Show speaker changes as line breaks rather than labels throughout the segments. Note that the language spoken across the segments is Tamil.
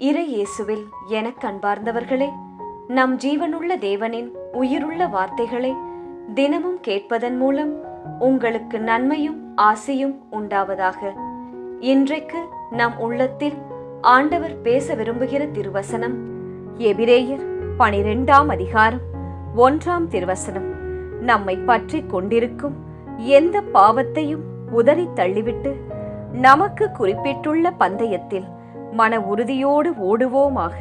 இறை இயேசுவில் எனக் அன்பார்ந்தவர்களே, நம் ஜீவனுள்ள தேவனின் உயிருள்ள வார்த்தைகளை தினமும் கேட்பதன் மூலம் உங்களுக்கு நன்மையும் ஆசையும் உண்டாவதாக. இன்றைக்கு நம் உள்ளத்தில் ஆண்டவர் பேச விரும்புகிற திருவசனம் எபிரேயர் 12ஆம் அதிகாரம் 1ஆம் திருவசனம். நம்மை பற்றி கொண்டிருக்கும் எந்த பாவத்தையும் உதறி தள்ளிவிட்டு நமக்கு குறிப்பிட்டுள்ள பந்தயத்தில் மன உறுதியோடு ஓடுவோமாக.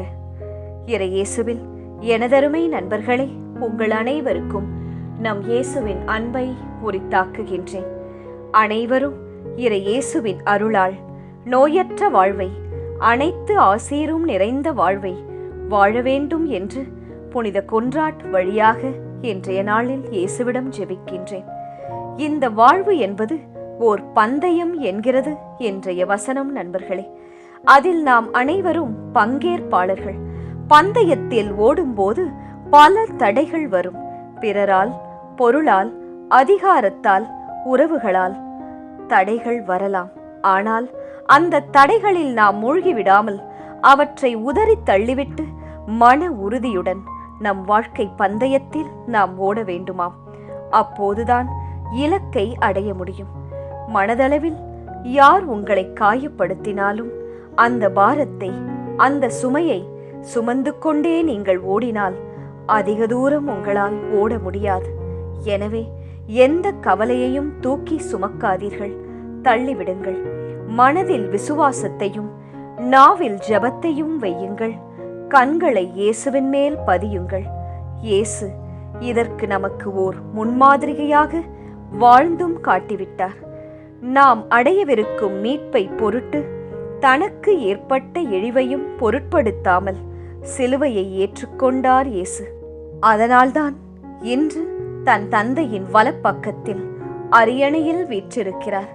இறை இயேசுவில் எனதருமை நண்பர்களே, உங்கள் அனைவருக்கும் நம் இயேசுவின் அன்பை உரித்தாக்குகின்றேன். அனைவரும் இறை இயேசுவின் அருளால் நோயற்ற வாழ்வை, அனைத்து ஆசீரும் நிறைந்த வாழ்வை வாழ வேண்டும் என்று புனித கொன்றாட் வழியாக இன்றைய நாளில் இயேசுவிடம் ஜெபிக்கின்றேன். இந்த வாழ்வு என்பது ஓர் பந்தயம் என்கிறது இன்றைய வசனம் நண்பர்களே. அதில் நாம் அனைவரும் பங்கேற்பாளர்கள். பந்தயத்தில் ஓடும்போது பல தடைகள் வரும். பிறரால், பொருளால், அதிகாரத்தால், உறவுகளால் தடைகள் வரலாம். ஆனால் அந்த தடைகளில் நாம் மூழ்கிவிடாமல் அவற்றை உதறி தள்ளிவிட்டு மன உறுதியுடன் நம் வாழ்க்கை பந்தயத்தில் நாம் ஓட வேண்டுமாம். அப்போதுதான் இலக்கை அடைய முடியும். மனதளவில் யார் உங்களை காயப்படுத்தினாலும் அந்த பாரத்தை, அந்த சுமையை சுமந்து கொண்டே நீங்கள் ஓடினால் அதிக தூரம் உங்களால் ஓட முடியாது. எனவே எந்த கவலையையும் தூக்கி சுமக்காதீர்கள், தள்ளிவிடுங்கள். மனதில் விசுவாசத்தையும் நாவில் ஜெபத்தையும் வையுங்கள். கண்களை இயேசுவின் மேல் பதியுங்கள். இயேசு இதற்கு நமக்கு ஓர் முன்மாதிரியாக வாழ்ந்தும் காட்டிவிட்டார். நாம் அடையவிருக்கும் மீட்பை பொருட்டு தனக்கு ஏற்பட்ட இழிவையும் பொருட்படுத்தாமல் சிலுவையை ஏற்றுக்கொண்டார் இயேசு. அதனால்தான் இன்று தன் தந்தையின் வலப்பக்கத்தில் அரியணையில் வீற்றிருக்கிறார்.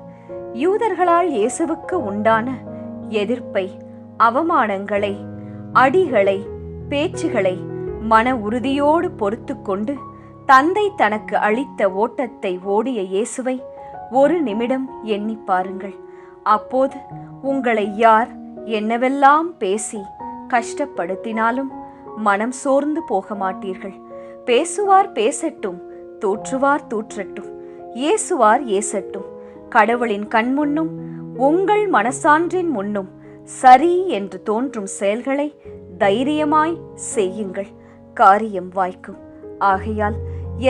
யூதர்களால் இயேசுவுக்கு உண்டான எதிர்ப்பை, அவமானங்களை, அடிகளை, பேச்சுகளை மன உறுதியோடு பொறுத்து கொண்டு தந்தை தனக்கு அளித்த ஓட்டத்தை ஓடிய இயேசுவை ஒரு நிமிடம் எண்ணி பாருங்கள். அப்போது உங்களை யார் என்னவெல்லாம் பேசி கஷ்டப்படுத்தினாலும் மனம் சோர்ந்து போக மாட்டீர்கள். பேசுவார் பேசட்டும், தூற்றுவார் தூற்றட்டும், ஏசுவார் ஏசட்டும். கடவுளின் கண்முன்னும் உங்கள் மனசான்றின் முன்னும் சரி என்று தோன்றும் செயல்களை தைரியமாய் செய்யுங்கள். காரியம் வாய்க்கும். ஆகையால்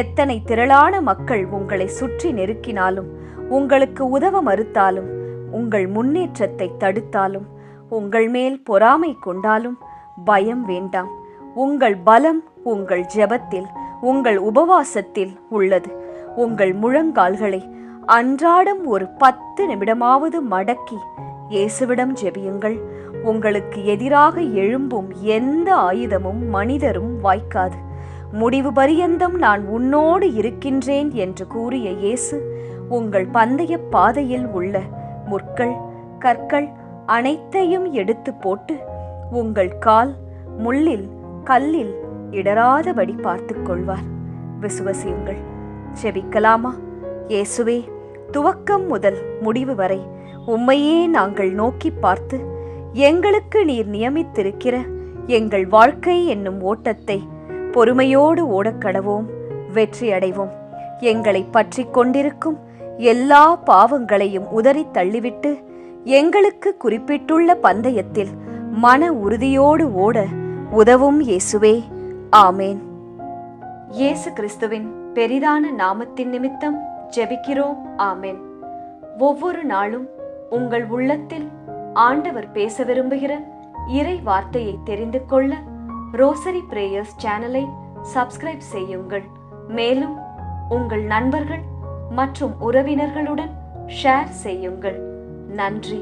எத்தனை திரளான மக்கள் உங்களை சுற்றி நெருக்கினாலும், உங்களுக்கு உதவ மறுத்தாலும், உங்கள் முன்னேற்றத்தை தடுத்தாலும், உங்கள் மேல் பொறாமை கொண்டாலும் பயம் வேண்டாம். உங்கள் பலம் உங்கள் ஜெபத்தில், உங்கள் உபவாசத்தில் உள்ளது. உங்கள் முழங்கால்களை அன்றாடம் ஒரு 10 நிமிடமாவது மடக்கி இயேசுவிடம் ஜெபியுங்கள். உங்களுக்கு எதிராக எழும்பும் எந்த ஆயுதமும் மனிதரும் வாய்க்காது. முடிவு பரியந்தம் நான் உன்னோடு இருக்கின்றேன் என்று கூறிய இயேசு உங்கள் பந்தய பாதையில் உள்ள முற்கள், கற்கள் அனைத்தையும் எடுத்து போட்டு உங்கள் கால் முள்ளில், கல்லில் இடராதபடி பார்த்து கொள்வார். விசுவசியுங்கள். ஜெபிக்கலாமா? இயேசுவே, துவக்கம் முதல் முடிவு வரை உம்மையே நாங்கள் நோக்கி பார்த்து எங்களுக்கு நீர் நியமித்திருக்கிற எங்கள் வாழ்க்கை என்னும் ஓட்டத்தை பொறுமையோடு ஓடக்கடவோம், வெற்றி அடைவோம். எங்களை பற்றி கொண்டிருக்கும் எல்லா பாவங்களையும் உதறி தள்ளிவிட்டு எங்களுக்கு குறிப்பிட்டுள்ள பந்தயத்தில் மன உறுதியோடு ஓட உதவும் இயேசுவே. ஆமேன். இயேசு கிறிஸ்துவின் பெரிதான நாமத்தின் நிமித்தம் ஜெபிக்கிறோம். ஆமேன். ஒவ்வொரு நாளும் உங்கள் உள்ளத்தில் ஆண்டவர் பேச விரும்புகிற இறை வார்த்தையை தெரிந்து கொள்ள ரோசரி பிரேயர்ஸ் சேனலை சப்ஸ்கிரைப் செய்யுங்கள். மேலும் உங்கள் நண்பர்கள் மற்றும் உறவினர்களுடன் ஷேர் செய்யுங்கள். நன்றி.